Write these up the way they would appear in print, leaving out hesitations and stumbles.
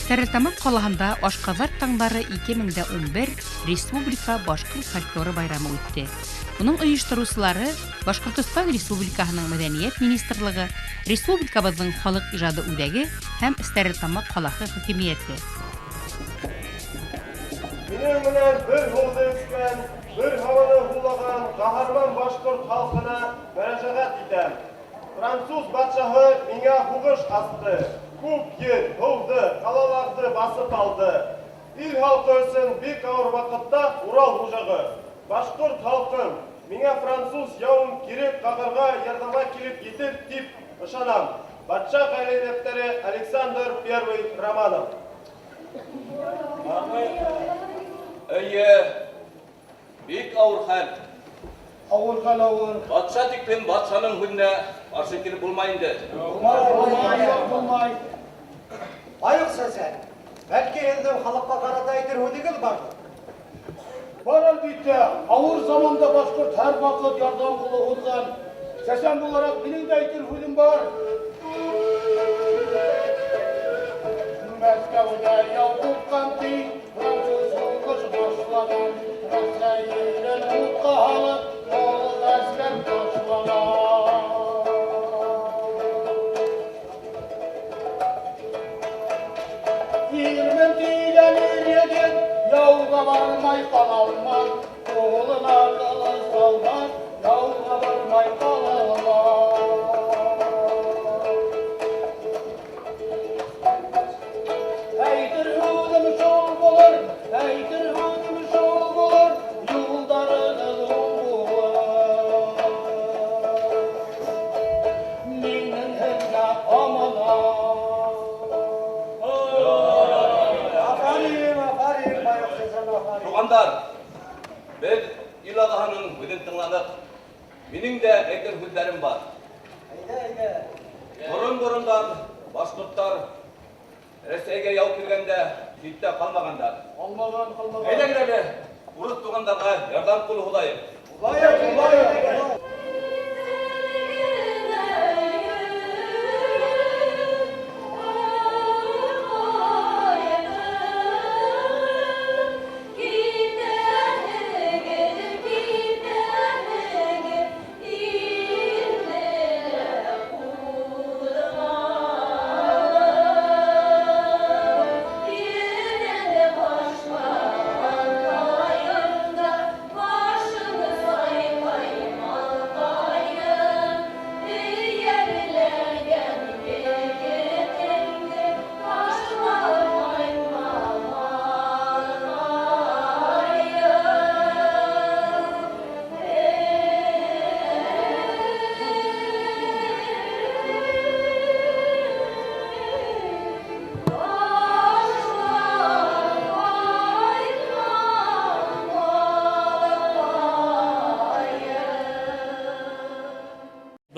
Стәрлетамак ҡалаһында Ашҡаҙар таңдары 2011 Республика башҡорт фольклоры байрамы үтте. Уның ойоштороусылары Башҡортостан Республикаһының Мәҙәниәт министрлығы, республикабыҙҙың халыҡ ижады үҙәге һәм Стәрлетамак ҡалаһы хакимиәте. Минең менән бер һыуҙы эскән, бер һауаны һулаған ҡаһарман башҡорт халҡына мөрәжәғәт итәм. Француз батшаһы миңә һуғыш асты. Күп ер, һыуҙы, ҡалаларҙы баҫып алды. Ил халҡы өсөн бик ауыр ваҡытта Урал хужағы. Башҡорт халҡым, миңә француз яуын кире ҡағырға ярҙамға килеп етер тип ышанам. Батша ғаиләттәре Александр I Романов. Әйе, бик ауыр хәл. Ауыр хәл ауыр. Батша тиклем батшаның һүҙенә ҡаршы килеп булмай инде. Булмай. Айыҡ сәсән, бәлки һеҙҙең халыҡҡа ҡарата әйтер һүҙегеҙ барҙыр? Бар әлбиттә, ауыр заманда башҡорт һәр ваҡыт ярҙам ҡулы һуҙған. Сәсән булараҡ минең дә әйтер һүҙем бар. Мәскәүҙә яу ҡупҡан ти, француз һуғыш башлаған. Рәсәйелен утҡа һалып, ул ғәскәр ташлаған. Ирмен тилән ир-егет, яуға бармай ҡалалмаҫ, ҡулына ҡылыс алмаҫ, яуға бармай ҡалалмаҫ. Әйтер һүҙем шул булыр, әйтер һүҙем шул булыр, юлдарығыҙ уң булыр. Минең һеҙгә аманат. Туғандар, беҙ ил ағаһының һүҙен тыңланыҡ. Минең дә әйтер һүҙҙәрем бар. Борон-борондан башҡорттар Рәсәйгә яу килгәндә ситтә ҡалмағандар. Әйҙәгеҙ әле, урыҫ туғандарға ярҙам ҡулы һуҙайыҡ.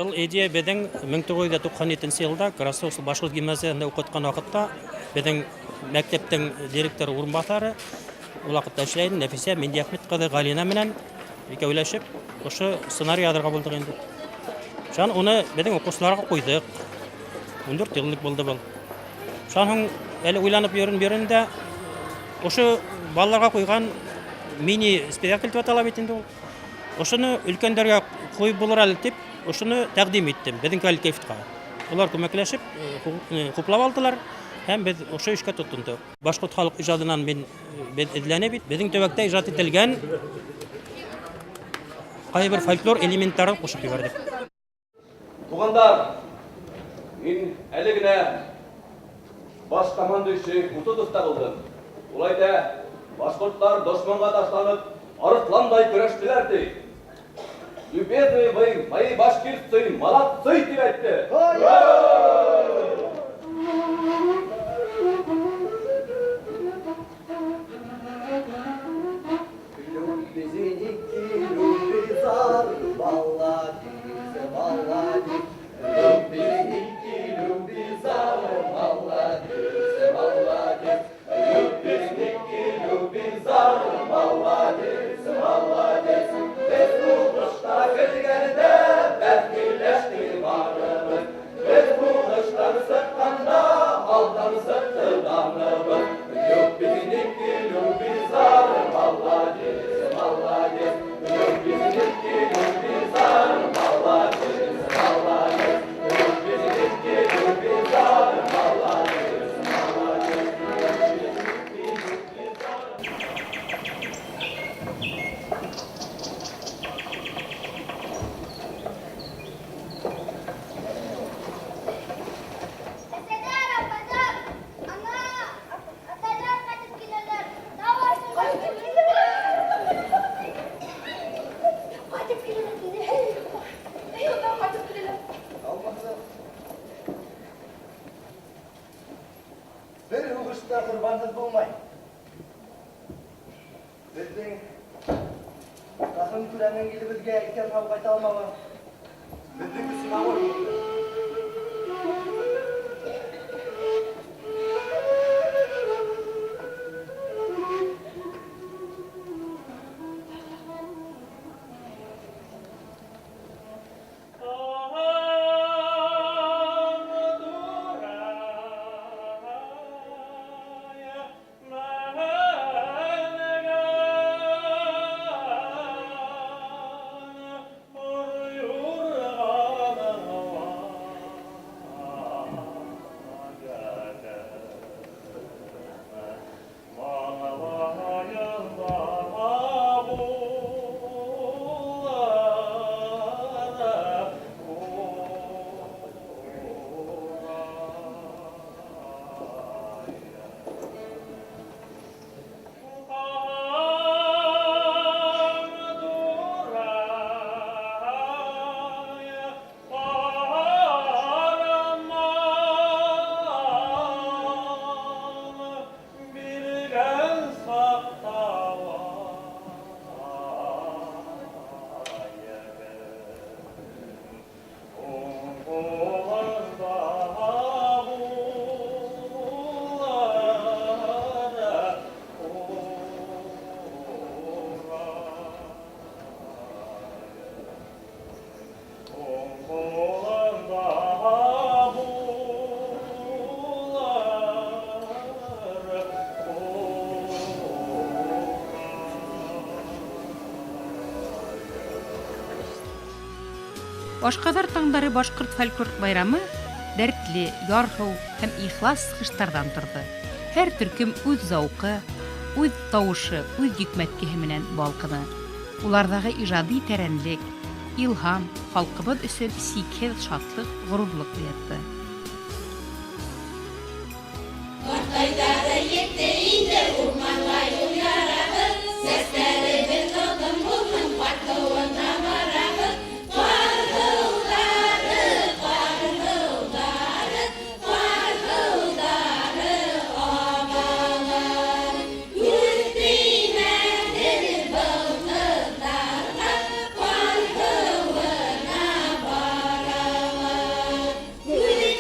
Бұл идея бедің 1997 елда Красовск башҡорт гимназияһында уҡытҡан ваҡытта беҙҙең мәктәптең директор урынбаҫары ул ваҡытта эшләй ине Нәфисә Мендиәхмәт ҡыҙы Галина менән икәүләшеп ошо сценарий яҙырға булдыҡ инде. Шуны уны беҙҙең уҡыусыларға ҡуйҙыҡ. 14 йыллыҡ булды был. Шуның әле уйланып йөрөн дә ошо балаларға ҡуйған мини-спектакль тип атала бит инде ул. Ошоно өлкәндәргә ҡуйып булыр әле тип ошоны тәҡдим иттем беҙҙең коллективҡа. Улар күмәкләшеп хуплап алдылар һәм беҙ ошо эшкә тотондоҡ. Башҡорт халыҡ ижадынан беҙ эҙләне бит. Беҙҙең төбәктә ижад ителгән ҡайбер фольклор элементтарын ҡушып ебәрҙек. Туғандар, мин әле генә баш командующий Кутузовта булдым. Улай да башҡорттар дошманға ташланып, арыҫландай көрәштеләр ти. Любезные вы, мои башкирцы, молодцы, тип әйтте. Біздің рахым күрәнен келіп бізге икен хал қайта алмаған. Біздің күсіма ғой. Ашказар таңдары башкорт фольклор байрамы дәртле, ярһыу һәм ихлас сыгыштардан торды. Һәр төркем үз зауқы, үз тавышы, үз йөкмәткеһе менән балкыды. Улардагы иҗади тәрәнлек, илһам халкыбыз өчен сикһез шатлык, горурлык уятты. Good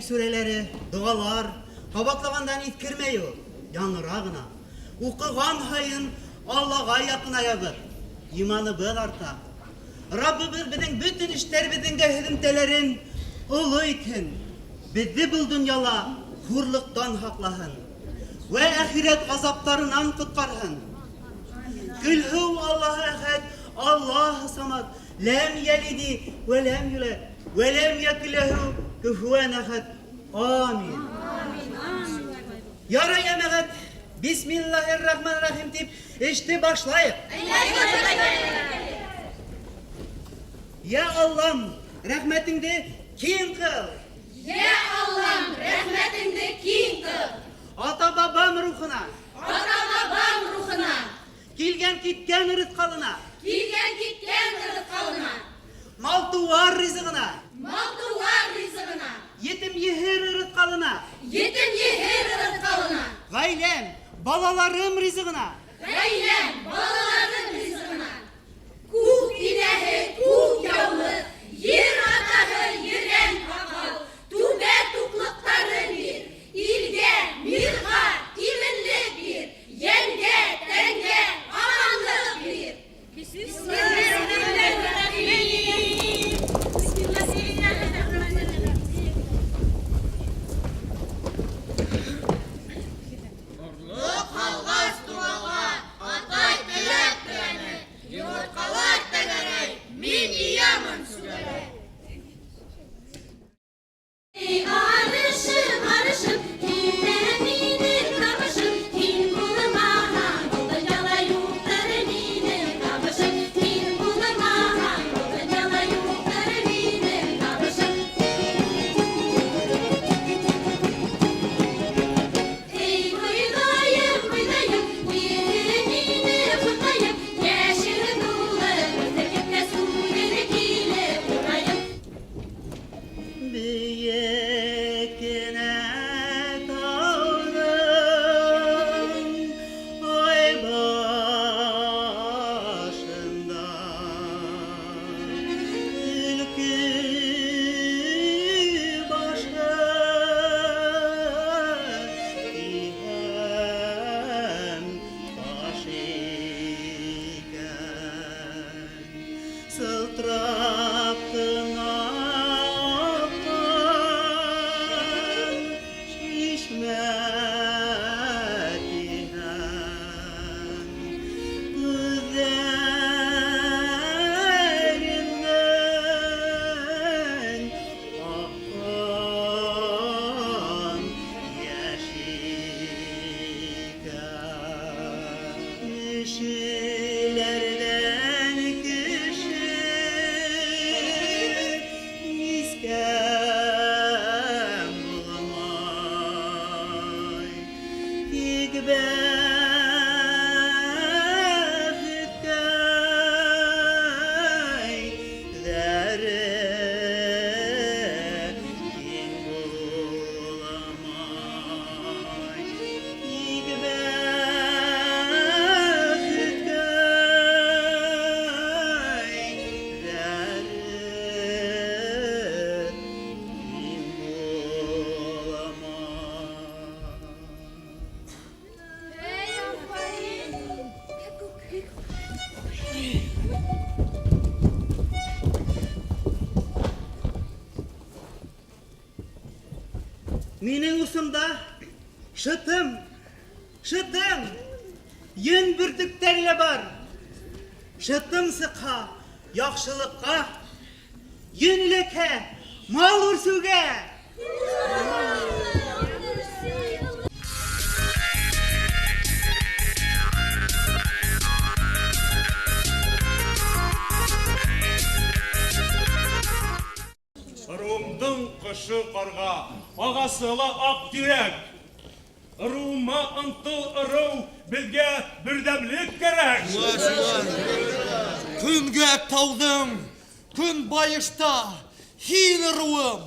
сүреләре, дуалар, кабатлагандан иткермәй ул, яңырагына. Укыган һайын Аллага якынаябыз, иманыбыз арта. Раббыбыз безнең бөтен эшләребезнең дә һөҙөмтәләрен олы итһен. Безне был дөньяла хурлыктан һаклаһын. Вә ахирет газаптарынан коткарһын. Көлһү Аллаһу әхәд, Аллаһу самад, ләм ялиди вә ләм юлад, вә ләм якун ләһу куфуан әхәд. Амин. Ярый әмәгать, бисмиллаһир-рахманир-рахим дип эште башлайык. Я Аллам, рәхмәтеңде киң кыл. Я Аллам, рәхмәтеңде киң кыл. Ата-бабам рухына, Ата-бабам рухына, килгән киткән ризкалына, килгән-киткән ризыкларына, мал-туар ризыгына, мал-туар ризыгына, етем-ехер ризкалына, етем-ехер ризыкларына, гаиләм, балаларым ризыгына, гаиләм, балаларым ризыгына. Күк иләһе, күк яулы, ер атаһы, ерән ағал, түбә туклыктарын бир, илгә, мирға, именлек бир, йәнгә, тәнгә, аманлык бир. Бисмиллаһир-рахманир-рахим. Бисмиллаһир-рахманир-рахим. Халгас туага, атай теләк теләне, йомыркалар тәгәрәй, мин иямын сүгәрәй. Арышым, арышым, килдә минең табышым, кил булма, ул дөньяла юктыр минең табышым, кил булма, ул дөньяла юктыр минең табышым. Эй, уйдайым, уйдайым, уйдайым мине хутайым, яшер тулы, күзлегемгә сүгере килеп урайым. Бейекine dağdım, ay başında. Ülkü başı, İhem başı iken, Sıltırap tırnaktan şişmek ihem, Gözlerinden akan yaş iken, Kişilerden kişi iskem bulamay, Tek behitkay dere king bulamay, Tek behitkay dere king bulamay. Ey Афарин! Минең усымда шытым, йөн бүртүктәре бар. Шытым сыка, яхшылыкка, йөнлеккә, мал үрсүгә. Ырумдың кышы карға, агасылы ак тирәк. Ырума ынтыл ыру, безгә бердәмлек кәрәк. Күнгә таудым, күн байышта, һин руым,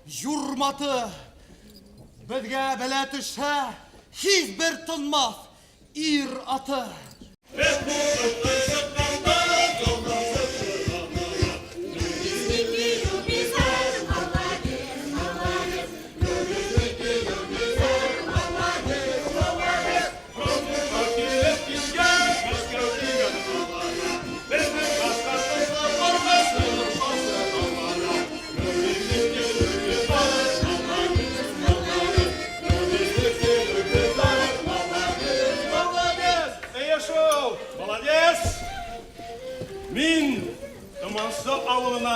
юрматы. Безгә бәлә төшә, һис бер тынмас, ир аты. Молодец, молодец,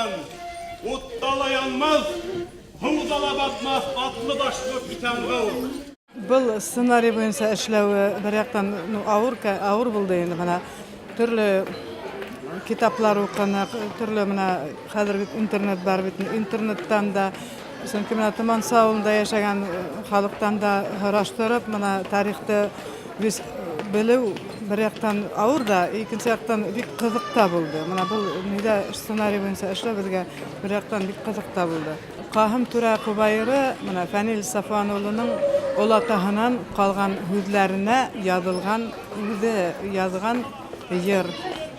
Sultan, Uttala yanmaz, Hımzala batmaz, atlı başlı bitenğıl. Бұл сценарий бойынша эшләүе бер яктан авыр булды инде. Менә төрле китаплар укыны, төрле менә хәзер интернет бар бит. Интернеттан да чөнки менә Томан савында яшәгән халыктан да һораштырып, менә тарихты без белү бер яктан авыр да, икенче яктан бик кызык та булды. Менә бу нидә сценарий бойынша эшләү безгә бер яктан бик кызык та булды. Каһым Түрә Кубайры менә Фәнил Сафанулының ул атаһынан калган һүзләренә язылган, үзе язган йыр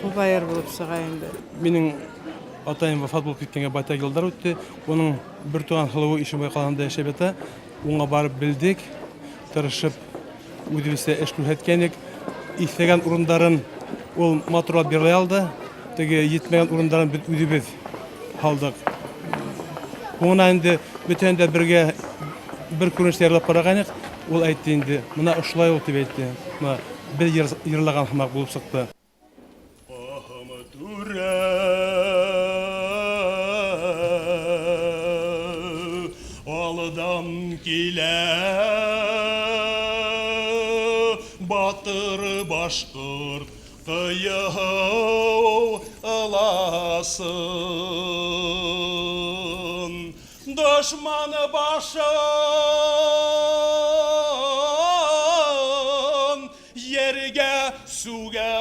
Кубайыр булып чыга инде. Минең атайым вафат булып киткәнгә байтак еллар үтте. Оның бер туган хылыу Ишембай калганда яшәп ята. Уңа барып белдек, тырышып үзебезгә эш күрсәткәнек. Истәгән урындарын ул матурлап бирә алды. Теге йитмәгән урындарын без үзебез алдык. Уңа инде бүтәндә бергә bir күренеш ярлап караганык, ул әйтте инде, менә ошулай ул дип әйтте. Менә бер йырлаган хымак булып чыкты. Каһым Түрә алдан килә, батыр башкорт кыяу аласын. Düşmanı başın yerge suga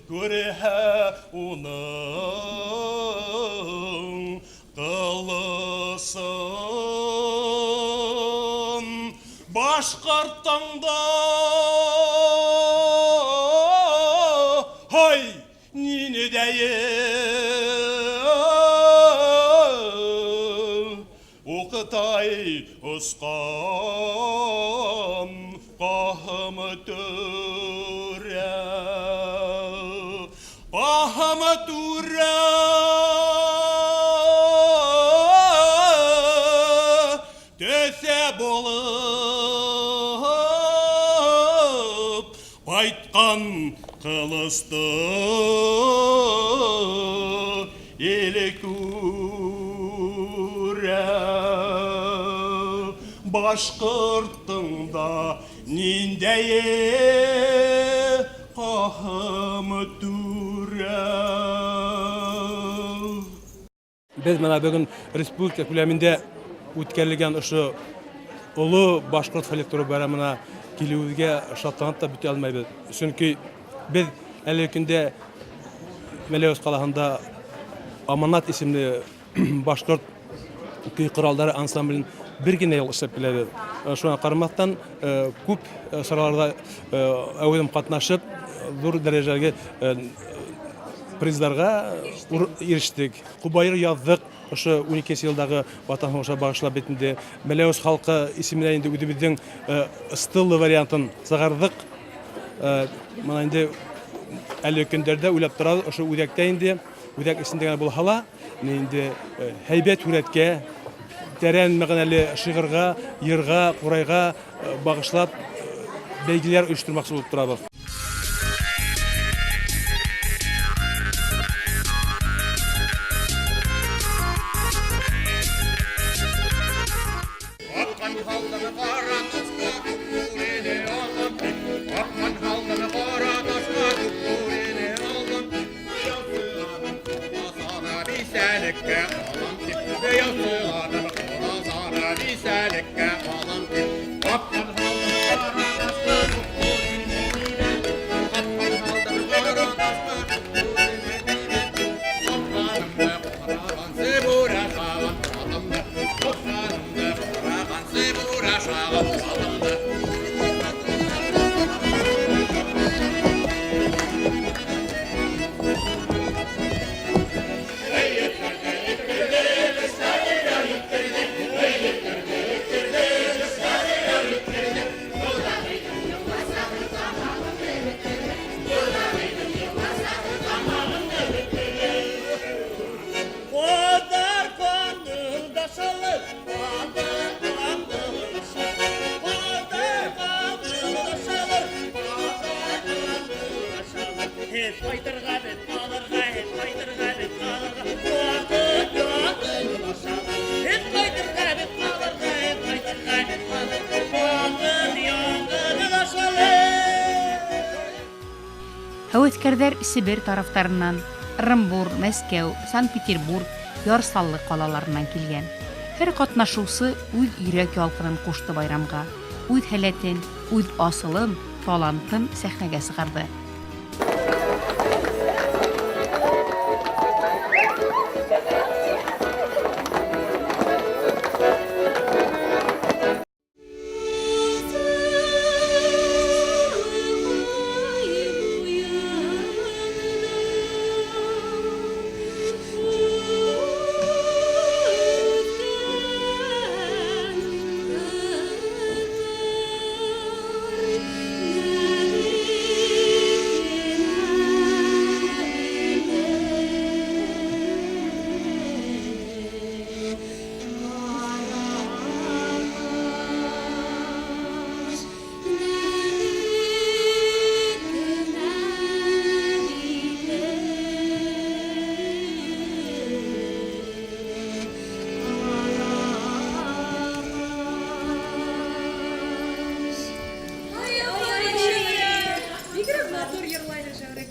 görehe onun kılısın başkarttanda hay nini değil Oqtay usqan Kahım Türə Kahım Türə Töse болып Baytqan qılısты Eli Başkırttың da nindeye Kahım Türə Biz менә бүген республика күләмендә үткәрелгән ошо улы башкорт фольклоры байрамына килүгә шатланып та бетә алмыйбыз. Чөнки без әле көндә Мәләүез каласында Аманат исемле башкорт көй коралдары ансамблен bir gene yıl işlep biledi. Şuna karmaktan küp sıralarda әуелім қатнашып, зур дәрежеге призларға еріштік. Кубайыр яздық, ошо 12 жылдағы Ватан соғышына бағышлап бетінде Мәләүез халқы исеменә инде үзебезнең стыллы вариантын сыгардык. Мына инде әле көндәрдә уйлап торабыз, ошо үзәктә инде, үзәк исендә булһала, инде һәйбәт үрәткә тәрән мәгънәле шигырьгә, йырга, курайга багышлап бәйгеләр оештырмакчы булып торабыз. Кайтырга бит, калырга, кайтырга бит, калырга. Вакыт yok ölüm aşağı. Кайтырга бит, калырга, кайтырга бит, калырга. Вакыт yok ölüm aşağı. Һәүәҫкәрҙәр Сибир тарафтарынан, Ырымбур, Мәскәү, Санкт-Петербург, Ярсаллы ҡалаларынан килгән. Һәр ҡатнашыусы үҙ йөрәк ялҡынын ҡушты байрамға. Үҙ һәләтен, үҙ асылын, талантын сәхнәгә сығарҙы.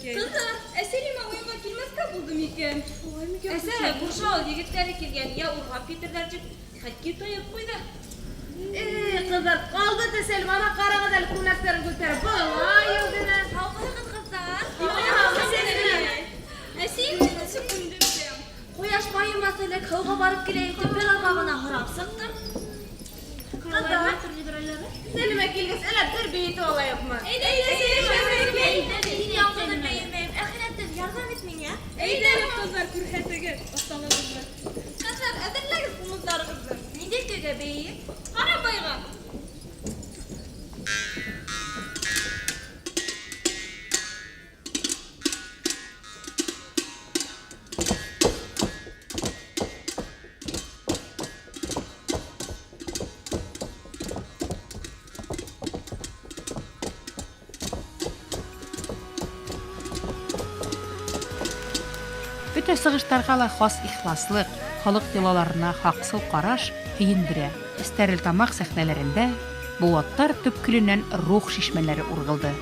Kızlar, Eselima oyunga kilmezke buldum iken. Esel, burşal yigitleri kirgen ya urgap getirlercik. Hakki toyup koydu. Kızlar, kaldı desel bana karağıdal kunakların gülteri. Bala yıldına. Halkını kızlar. Esil, süpündüm. Koyaş bayılmasıyla kavga barıp gireyip de bir arabana hırap sıktım. Kızlar, Selime kilgis ele terbiyeti olayıp mı? Seni yalnızdır beğenmeyim. Ahirettir yardım etmeyin ya. Eyderim kızlar kürhetege. Ostalığınızlar. Kızlar edirleyiz kumuzlarınızı. Nidek dege beyi? Kara bayga. Бөтә сығыштарға ла хас ихласлык, халык йолаларына хаҡсыл ҡараш һөйөндөрә. Стәрлетамаҡ сәхнәләрендә быуаттар төпкөлөнән рух шишмәләре урғылды.